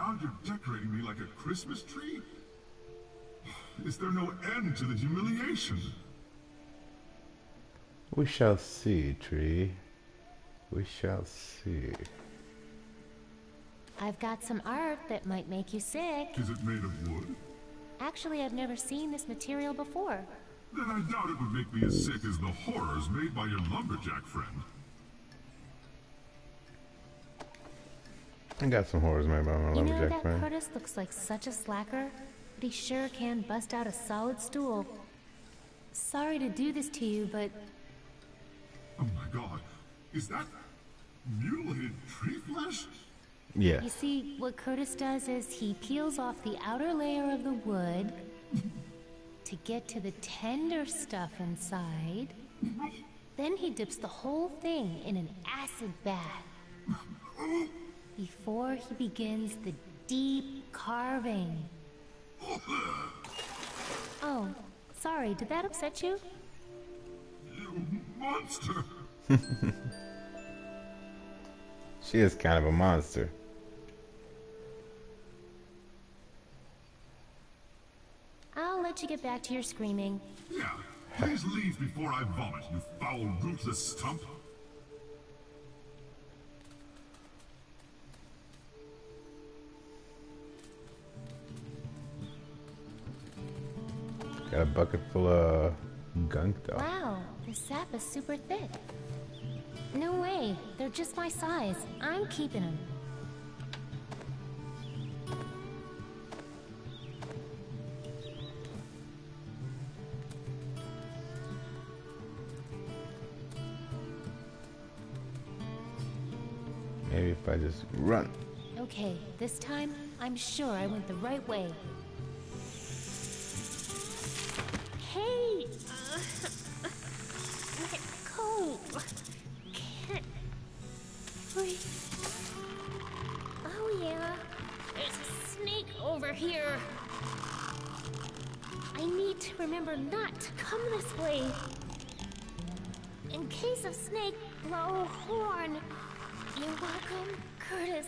now you're decorating me like a Christmas tree? Is there no end to the humiliation? We shall see, Tree. We shall see. I've got some art that might make you sick. Is it made of wood? Actually, I've never seen this material before. Then I doubt it would make me as sick as the horrors made by your lumberjack friend. I got some horrors made by my lumberjack that friend. Curtis looks like such a slacker, but he sure can bust out a solid stool. Sorry to do this to you, but... Oh my god, is that mutilated tree flesh? Yeah. You see, what Curtis does is he peels off the outer layer of the wood to get to the tender stuff inside. Then he dips the whole thing in an acid bath before he begins the deep carving. Oh, sorry, did that upset you? You monster! She is kind of a monster. I'll let you get back to your screaming. Yeah, please leave before I vomit, you foul, ruthless stump. Got a bucket full of gunk though. Wow, the sap is super thick. No way, they're just my size. I'm keeping them. Maybe if I just run. Okay, this time, I'm sure I went the right way. Hey! Let go! Can't breathe. Oh yeah, there's a snake over here. I need to remember not to come this way. In case of snake, blow horn. You're welcome, Curtis.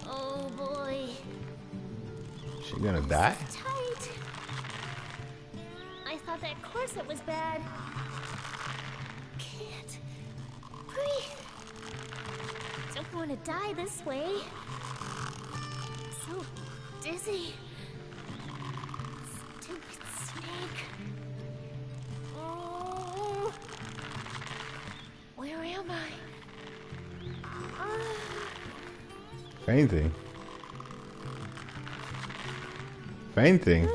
Oh boy. She gonna die? Tight. I thought that corset was bad. Can't breathe. Don't want to die this way. So dizzy. Stupid snake. Oh. Where am I? Fainting. Fainting.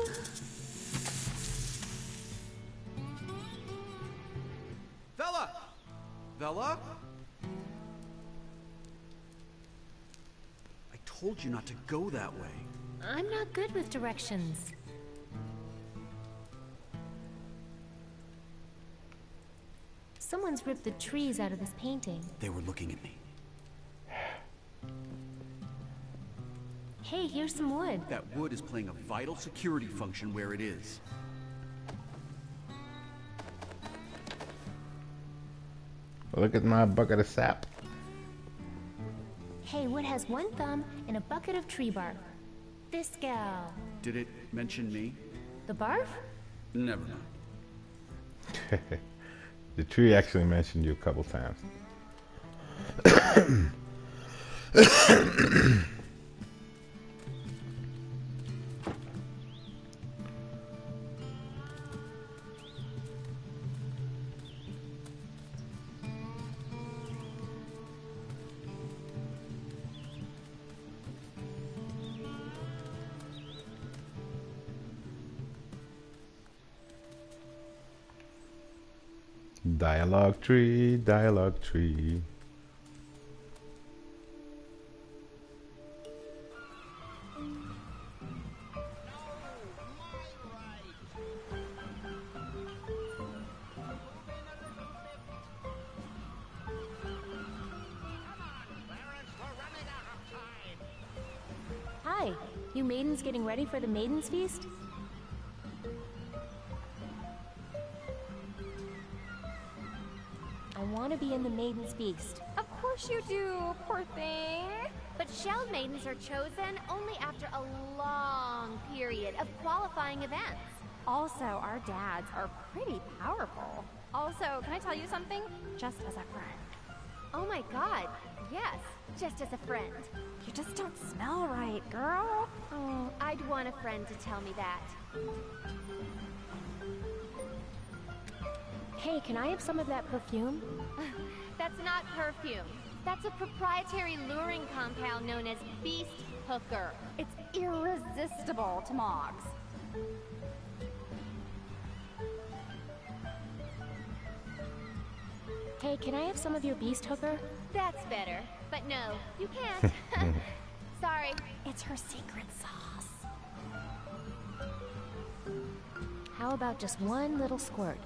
Vella? I told you not to go that way. I'm not good with directions. Someone's ripped the trees out of this painting. They were looking at me. Hey, here's some wood. That wood is playing a vital security function where it is. Look at my bucket of sap. Hey, wood has one thumb and a bucket of tree bark. This gal. Did it mention me? The barf? Never mind. The tree actually mentioned you a couple times. Dialogue tree, dialogue tree. Hi, you maidens getting ready for the Maidens Feast? I want to be in the Maidens Feast. Of course you do, poor thing. but shell maidens are chosen only after a long period of qualifying events. Also, our dads are pretty powerful. Also, can I tell you something? Just as a friend. Oh my god, yes, just as a friend. You just don't smell right, girl. Oh, I'd want a friend to tell me that. Hey, can I have some of that perfume? That's not perfume. That's a proprietary luring compound known as Beast Hooker. It's irresistible to Mogs. Hey, can I have some of your Beast Hooker? That's better, but no, you can't. Sorry. It's her secret sauce. How about just one little squirt?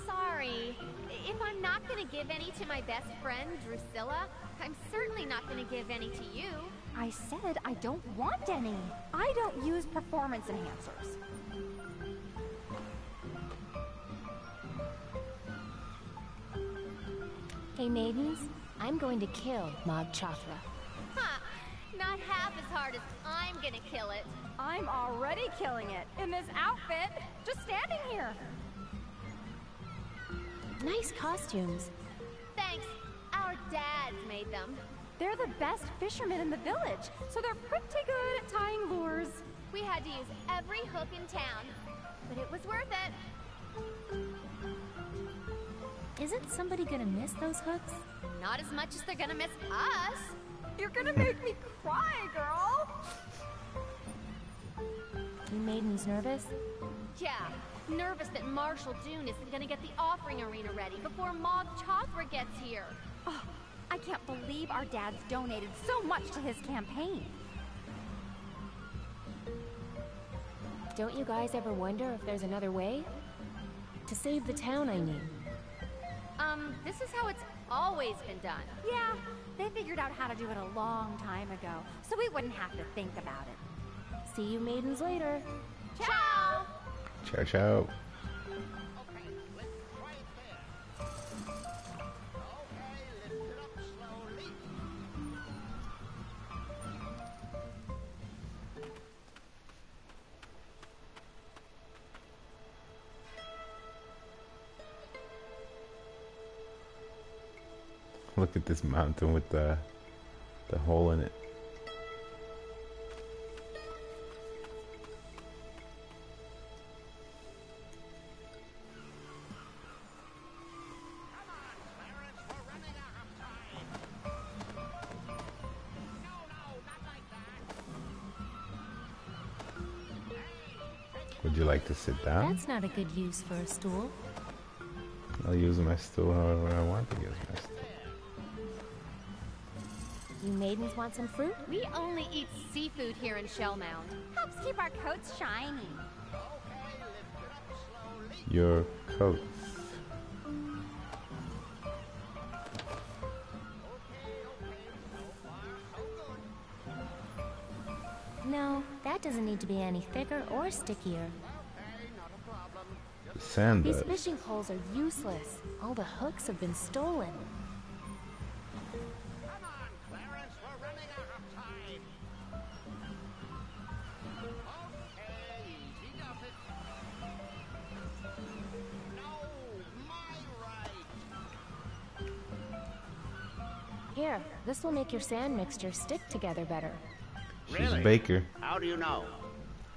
Sorry. If I'm not gonna give any to my best friend, Drusilla, I'm certainly not gonna give any to you. I said I don't want any. I don't use performance enhancers. Hey, maidens, I'm going to kill Mog Chothra. Ha! Not half as hard as I'm gonna kill it. I'm already killing it in this outfit, just standing here. Nice costumes. Thanks. Our dads made them. They're the best fishermen in the village, so they're pretty good at tying lures. We had to use every hook in town, but it was worth it. Isn't somebody gonna miss those hooks? Not as much as they're gonna miss us. You're gonna make me cry, girl. You maidens nervous? Yeah, nervous that Marshal Dune isn't gonna get the offering arena ready before Mog Chothra gets here. Oh, I can't believe our dads donated so much to his campaign. Don't you guys ever wonder if there's another way? To save the town, I mean. This is how it's always been done. Yeah, they figured out how to do it a long time ago, so we wouldn't have to think about it. See you maidens later. Ciao! Ciao, ciao. Look at this mountain with the hole in it. Would you like to sit down? That's not a good use for a stool. I'll use my stool however I want to use my stool. You maidens want some fruit? We only eat seafood here in Shellmound. Helps keep our coats shiny. Your coats. No, that doesn't need to be any thicker or stickier. The sand These does. fishing poles are useless. All the hooks have been stolen. Here, this will make your sand mixture stick together better. She's a baker. How do you know?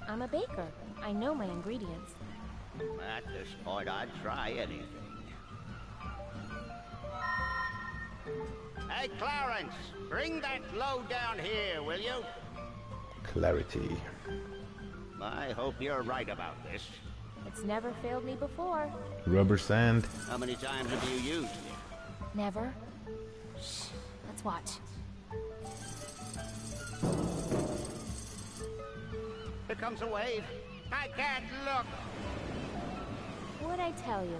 I'm a baker. I know my ingredients. At this point, I'd try anything. Hey, Clarence, bring that load down here, will you? Clarity. I hope you're right about this. It's never failed me before. Rubber sand. How many times have you used it? Never. Shh. Let's watch. Here comes a wave. I can't look. What'd I tell you?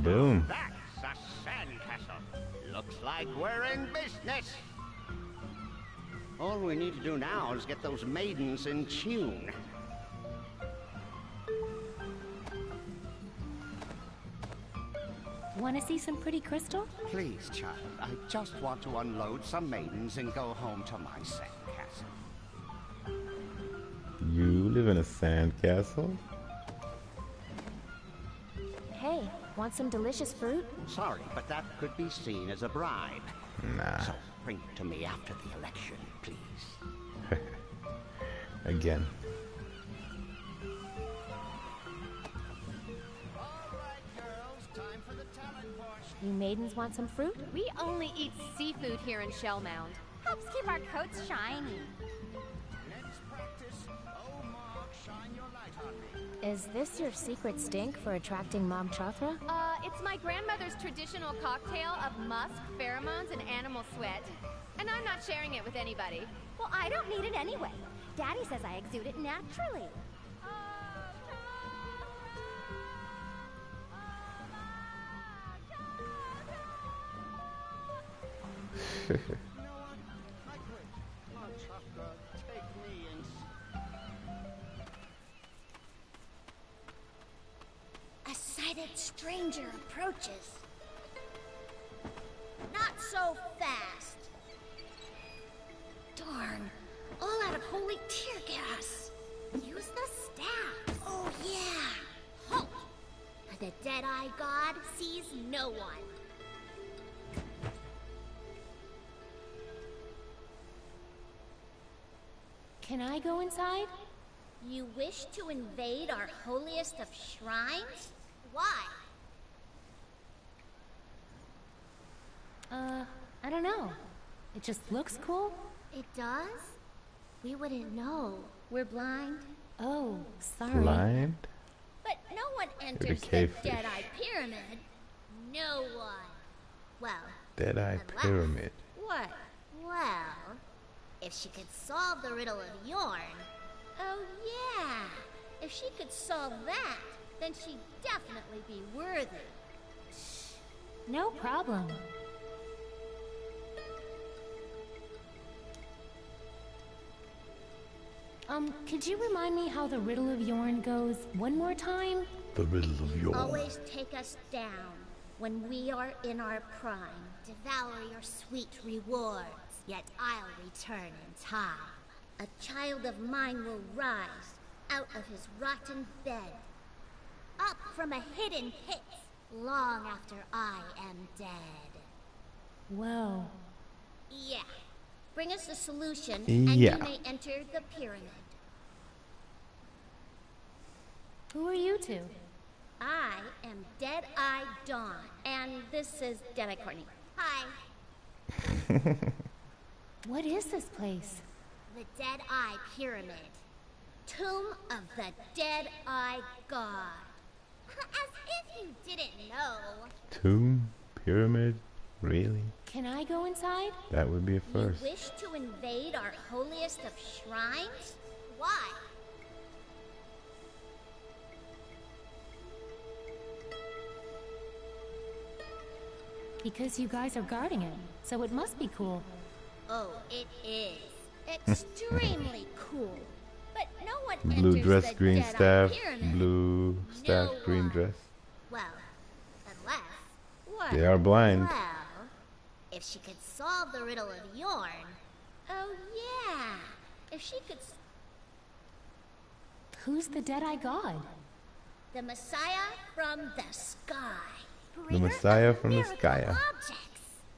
Boom. That's a sandcastle. Looks like we're in business. All we need to do now is get those maidens in tune. Want to see some pretty crystal? Please, child, I just want to unload some maidens and go home to my sandcastle. You live in a sandcastle? Hey, want some delicious fruit? Sorry, but that could be seen as a bribe. Nah. So bring it to me after the election, please. Again. You maidens want some fruit? We only eat seafood here in Shellmound. Helps keep our coats shiny. Let's practice. Oh, Mog, shine your light on me. Is this your secret stink for attracting Mog Chothra? It's my grandmother's traditional cocktail of musk, pheromones, and animal sweat. And I'm not sharing it with anybody. Well, I don't need it anyway. Daddy says I exude it naturally. You know what? I quit. Mog Chothra, take me in. A sighted stranger approaches. Not so fast. Darn. All out of holy tear gas. Use the staff. Oh, yeah. Halt! The Dead-Eye God sees no one. Can I go inside? You wish to invade our holiest of shrines? Why? I don't know. It just looks cool. It does? We wouldn't know. We're blind. Oh, sorry. Blind? But no one enters the cavefish. Dead-Eye Pyramid. No one. Well, Dead-Eye unless- Pyramid. What? Well, if she could solve the riddle of Yorn. Oh, yeah. If she could solve that, then she'd definitely be worthy. No problem. Could you remind me how the riddle of Yorn goes one more time? The riddle of Yorn. Always take us down when we are in our prime. Devour your sweet rewards, yet I'll return in time. A child of mine will rise out of his rotten bed, up from a hidden pit, long after I am dead. Whoa. Yeah. Bring us the solution, Yeah. and you may enter the pyramid. Who are you two? I am Dead-Eye Dawn, and this is Dead-Eye Courtney. Hi. What is this place? The Dead-Eye Pyramid. Tomb of the Dead-Eye God. As if you didn't know. Tomb? Pyramid? Really? Can I go inside? That would be a first. You wish to invade our holiest of shrines? Why? Because you guys are guarding it, so it must be cool. Oh, it is. Extremely cool. But no one Blue enters dress, the green Dead-Eye staff, Pyramid. blue staff, No green one. dress. Well, unless... What? They are blind. Well, if she could solve the riddle of Yorn... Oh, yeah. If she could... Who's the Dead-Eye God? The Messiah from the sky. The Messiah from the Miracle sky. Objects.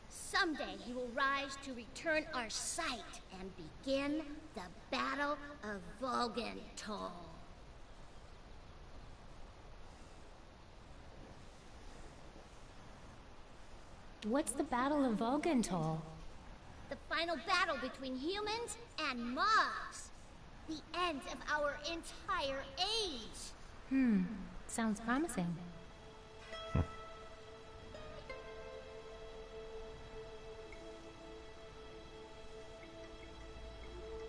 Someday he will rise to return our sight and begin the Battle of Volgentol. What's the Battle of Volgentol? The final battle between humans and mobs. The end of our entire age. Sounds promising.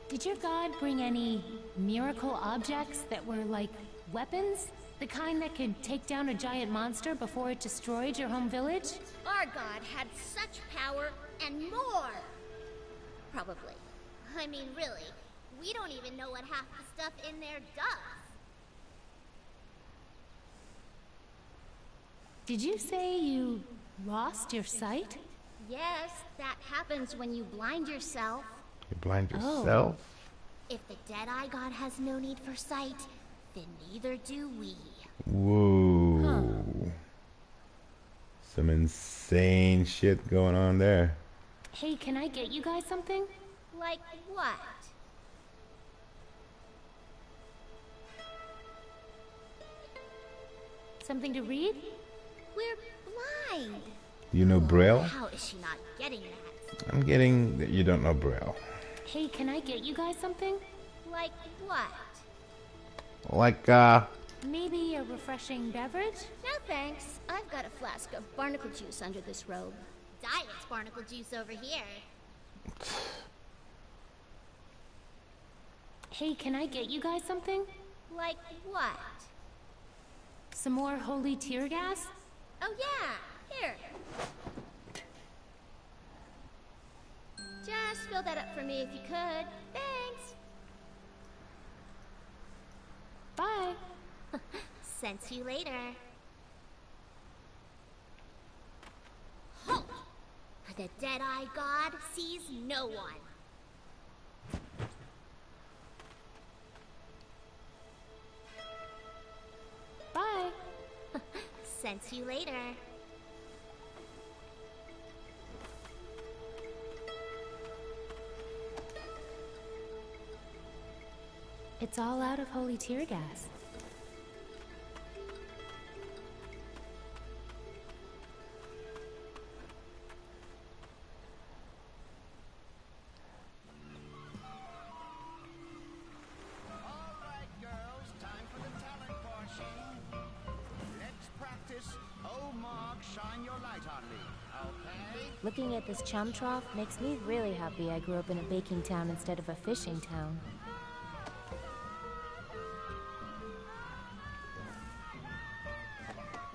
Did your god bring any miracle objects that were like weapons? The kind that could take down a giant monster before it destroyed your home village? Our god had such power and more. Probably. I mean, really, we don't even know what half the stuff in there does. Did you say you lost your sight? Yes, that happens when you blind yourself. You blind yourself? If the Deadeye God has no need for sight, then neither do we. Whoa. Huh. Some insane shit going on there. Hey, can I get you guys something? Like what? Something to read? We're blind. You know Braille? How is she not getting that? I'm getting that you don't know Braille. Hey, can I get you guys something? Like what? Like, Maybe a refreshing beverage? No thanks. I've got a flask of barnacle juice under this robe. Diet barnacle juice over here. Hey, can I get you guys something? Like what? Some more holy tear gas? Oh yeah, here. Just fill that up for me if you could. Thanks. Bye. Sense you later. Halt! The Deadeye God sees no one. Bye. Sense you later. It's all out of holy tear gas. Looking at this chum trough makes me really happy I grew up in a baking town instead of a fishing town.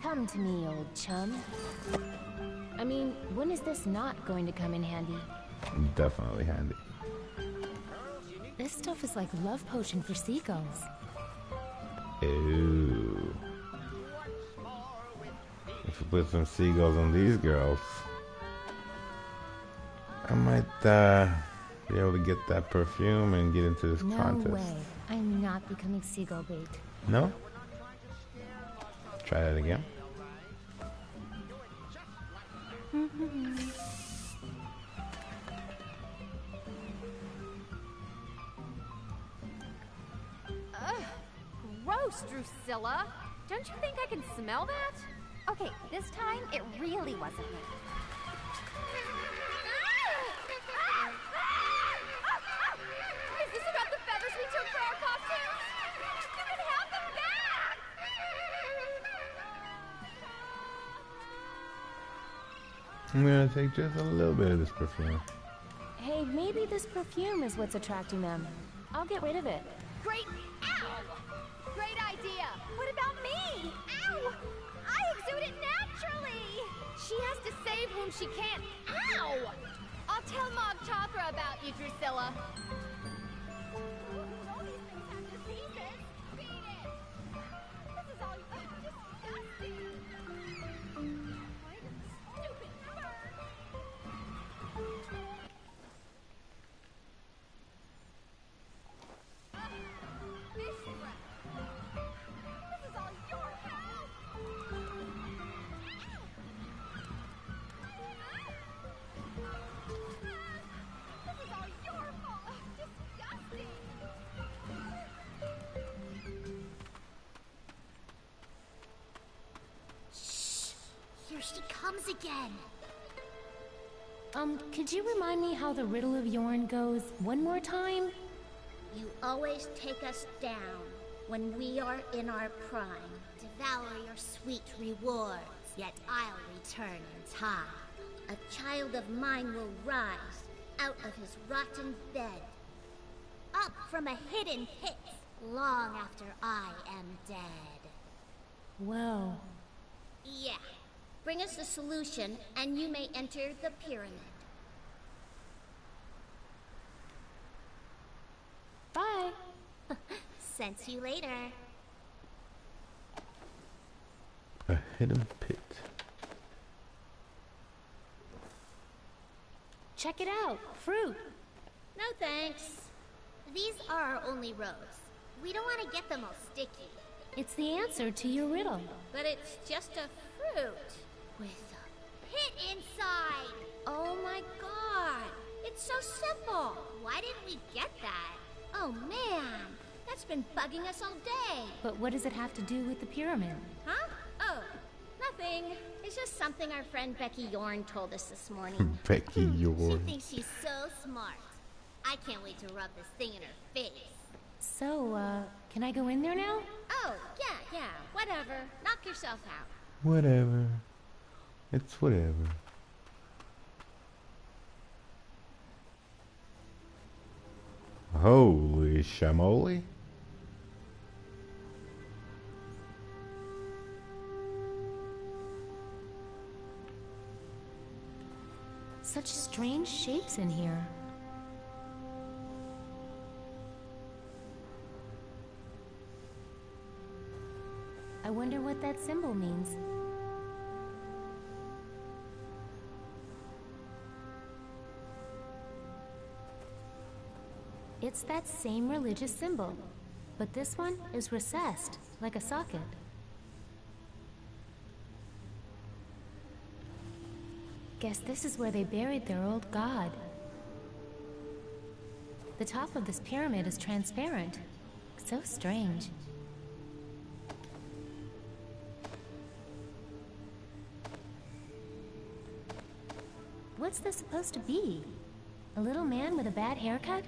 Come to me, old chum. I mean, when is this not going to come in handy? Definitely handy. This stuff is like love potion for seagulls. Ew. If you put some seagulls on these girls, I might be able to get that perfume and get into this contest. No way. I'm not becoming seagull bait. No? Try that again. Gross, Drusilla. Don't you think I can smell that? Okay, this time it really wasn't me. Is this about the feathers we took for our costumes? You can have them back! I'm gonna take just a little bit of this perfume. Hey, maybe this perfume is what's attracting them. I'll get rid of it. Great. Ow! Great idea. What about me? Ow! I exude it naturally. She has to save whom she can. Ow! I'll tell Mog Chothra about you, Drusilla. All these things have diseases. Beat it. This is all disgusting. Why did the stupid bird? Fish breath. This is all your fault. This is all your fault. Disgusting. Here she comes again. Could you remind me how the riddle of Yorn goes one more time? You always take us down when we are in our prime. Devour your sweet rewards, yet I'll return in time. A child of mine will rise out of his rotten bed, up from a hidden pit, long after I am dead. Whoa. Yeah. Bring us the solution, and you may enter the pyramid. Bye. Sense you later. A Hidden pit. Check it out. Fruit. No thanks. These are our only rows. We don't want to get them all sticky. It's the answer to your riddle. But it's just a fruit with a pit inside. Oh my god. It's so simple. Why didn't we get that? Oh man. That's been bugging us all day. But what does it have to do with the pyramid? Huh? Oh, nothing. It's just something our friend Becky Yorn told us this morning. Becky She Yorn. thinks she's so smart. I can't wait to rub this thing in her face. So, can I go in there now? Oh, yeah, whatever. Knock yourself out. Whatever. It's whatever. Holy shamoly. Such strange shapes in here. I wonder what that symbol means. It's that same religious symbol, but this one is recessed, like a socket. Guess this is where they buried their old god. The top of this pyramid is transparent. So strange. What's this supposed to be? A little man with a bad haircut?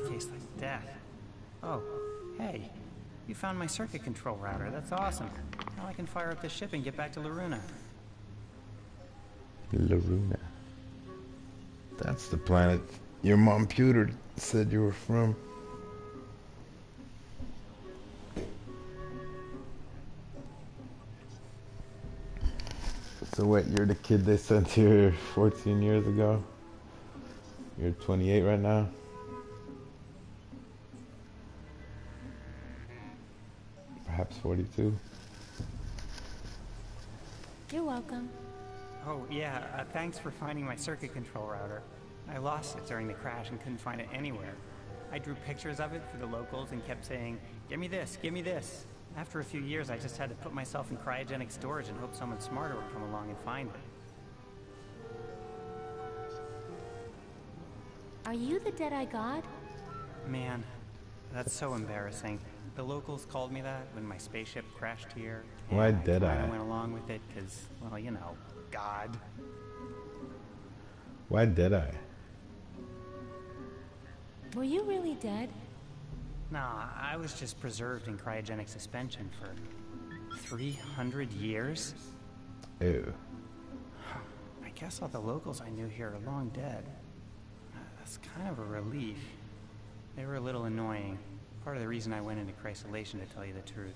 Tastes like death. Oh, hey. You found my circuit control router. That's awesome. Now I can fire up the ship and get back to Loruna. Loruna. That's the planet your mom computer said you were from. So wait, you're the kid they sent here 14 years ago? You're 28 right now? Perhaps 42. You're welcome. Oh, yeah, thanks for finding my circuit control router. I lost it during the crash and couldn't find it anywhere. I drew pictures of it for the locals and kept saying, "Give me this, give me this." After a few years, I just had to put myself in cryogenic storage and hope someone smarter would come along and find it. Are you the Deadeye God? Man, that's so embarrassing. The locals called me that when my spaceship crashed here. Why Deadeye? I went along with it because, well, you know, God. Why Deadeye? Were you really dead? Nah, I was just preserved in cryogenic suspension for 300 years. Ew. I guess all the locals I knew here are long dead. That's kind of a relief. They were a little annoying. Part of the reason I went into crysolation, to tell you the truth.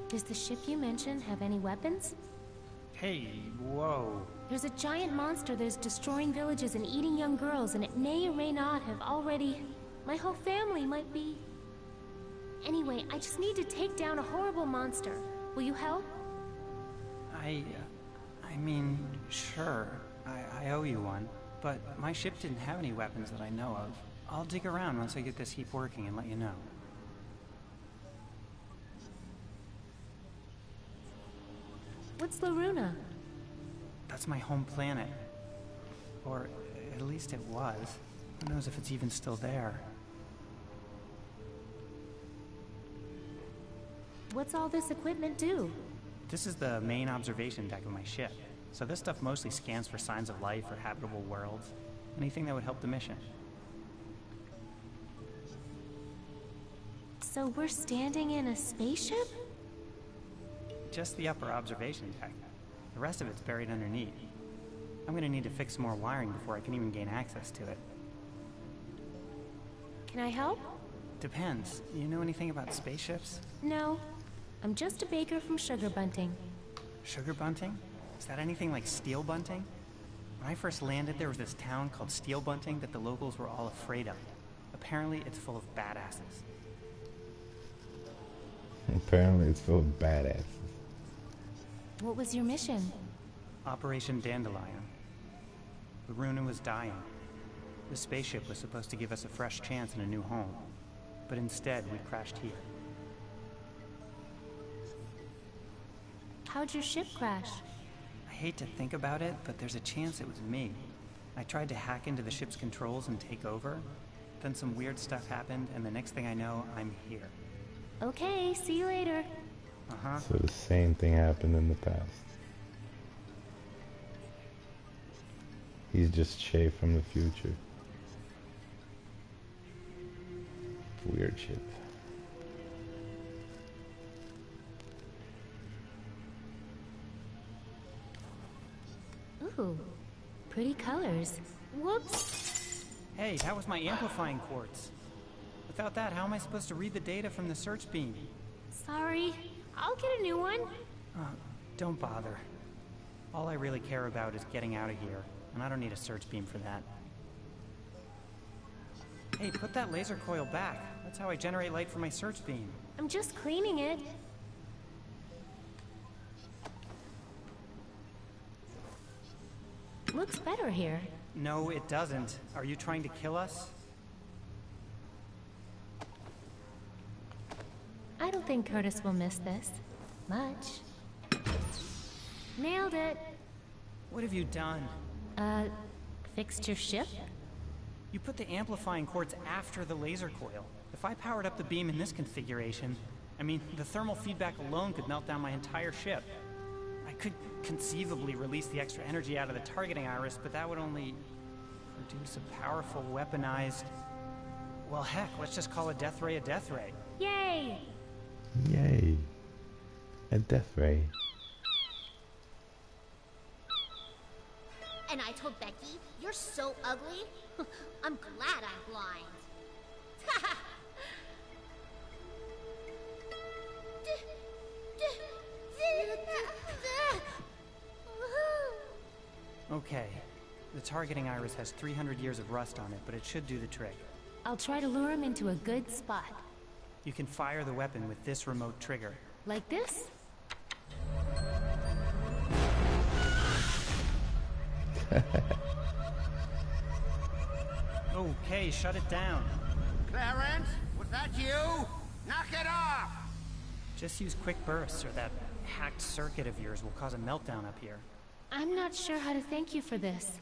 Does the ship you mentioned have any weapons? Hey, whoa. There's a giant monster that is destroying villages and eating young girls, and it may or may not have already... My whole family might be... Anyway, I just need to take down a horrible monster. Will you help? I mean, sure. I owe you one, but my ship didn't have any weapons that I know of. I'll dig around once I get this heap working and let you know. What's Loruna? That's my home planet. Or at least it was. Who knows if it's even still there. What's all this equipment do? This is the main observation deck of my ship. So this stuff mostly scans for signs of life or habitable worlds. Anything that would help the mission. So we're standing in a spaceship? just the upper observation deck. The rest of it's buried underneath. I'm gonna need to fix some more wiring before I can even gain access to it. Can I help? Depends. You know anything about spaceships? No. I'm just a baker from Sugar Bunting. Sugar Bunting? Is that anything like Steel Bunting? When I first landed, there was this town called Steel Bunting that the locals were all afraid of. Apparently, it's full of badasses. Apparently, it's full of badasses. What was your mission? Operation Dandelion. Luna was dying. The spaceship was supposed to give us a fresh chance and a new home. But instead, we crashed here. How'd your ship crash? I hate to think about it, but there's a chance it was me. I tried to hack into the ship's controls and take over. Then some weird stuff happened, and the next thing I know, I'm here. Okay, see you later. Uh-huh. So the same thing happened in the past. He's just Shay from the future. Weird shit. Ooh, pretty colors. Whoops. Hey, that was my amplifying quartz. Without that, how am I supposed to read the data from the search beam? Sorry, I'll get a new one. Don't bother. All I really care about is getting out of here, and I don't need a search beam for that. Hey, put that laser coil back. That's how I generate light for my search beam. I'm just cleaning it. Looks better here. No, it doesn't. Are you trying to kill us? I don't think Curtis will miss this. Much. Nailed it. What have you done? Fixed your ship? You put the amplifying quartz after the laser coil. If I powered up the beam in this configuration, I mean, the thermal feedback alone could melt down my entire ship. I could conceivably release the extra energy out of the targeting iris, but that would only produce a powerful weaponized... Well, heck, let's just call a death ray a death ray. Yay! Yay. A death ray. And I told Becky, you're so ugly. I'm glad I'm blind. Okay. The targeting iris has 300 years of rust on it, but it should do the trick. I'll try to lure him into a good spot. You can fire the weapon with this remote trigger. Like this? Okay, shut it down. Clarence, was that you? Knock it off! Just use quick bursts, or that hacked circuit of yours will cause a meltdown up here. I'm not sure how to thank you for this.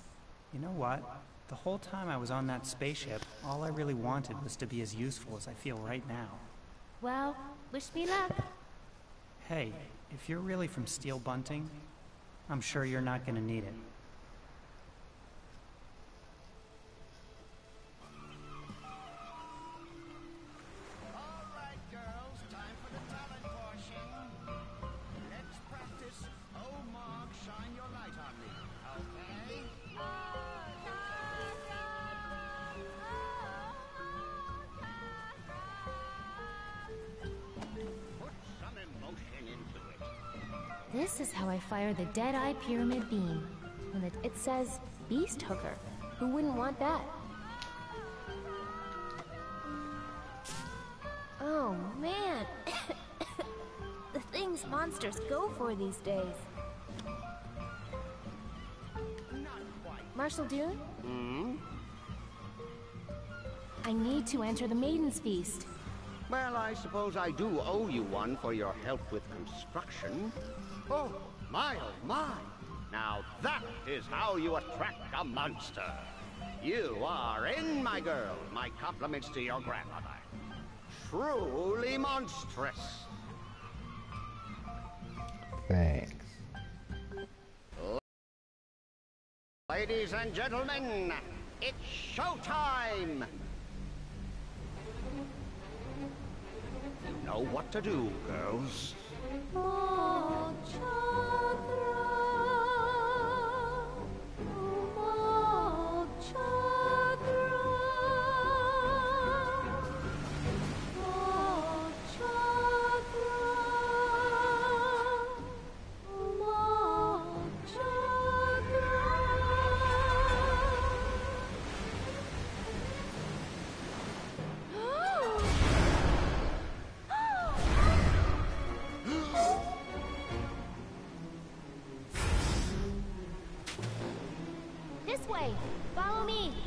You know what? The whole time I was on that spaceship, all I really wanted was to be as useful as I feel right now. Well, wish me luck. Hey, if you're really from Steel Bunting, I'm sure you're not gonna need it. Alright, girls, time for the talent portion. Let's practice. Oh, Mark, shine your light on me, okay? Put some emotion into it. This is how I fire the Deadeye Pyramid Beam. And it says Beast Hooker. Who wouldn't want that? Oh, man. The things monsters go for these days. Not quite. Marshal Dune? I need to enter the Maidens Feast. Well, I suppose I do owe you one for your help with construction. Oh, my. Now that is how you attract a monster. You are in, my girl. My compliments to your grandmother. Truly monstrous. Thanks. Ladies and gentlemen, it's showtime! You know what to do, girls. Oh. This way! Follow me!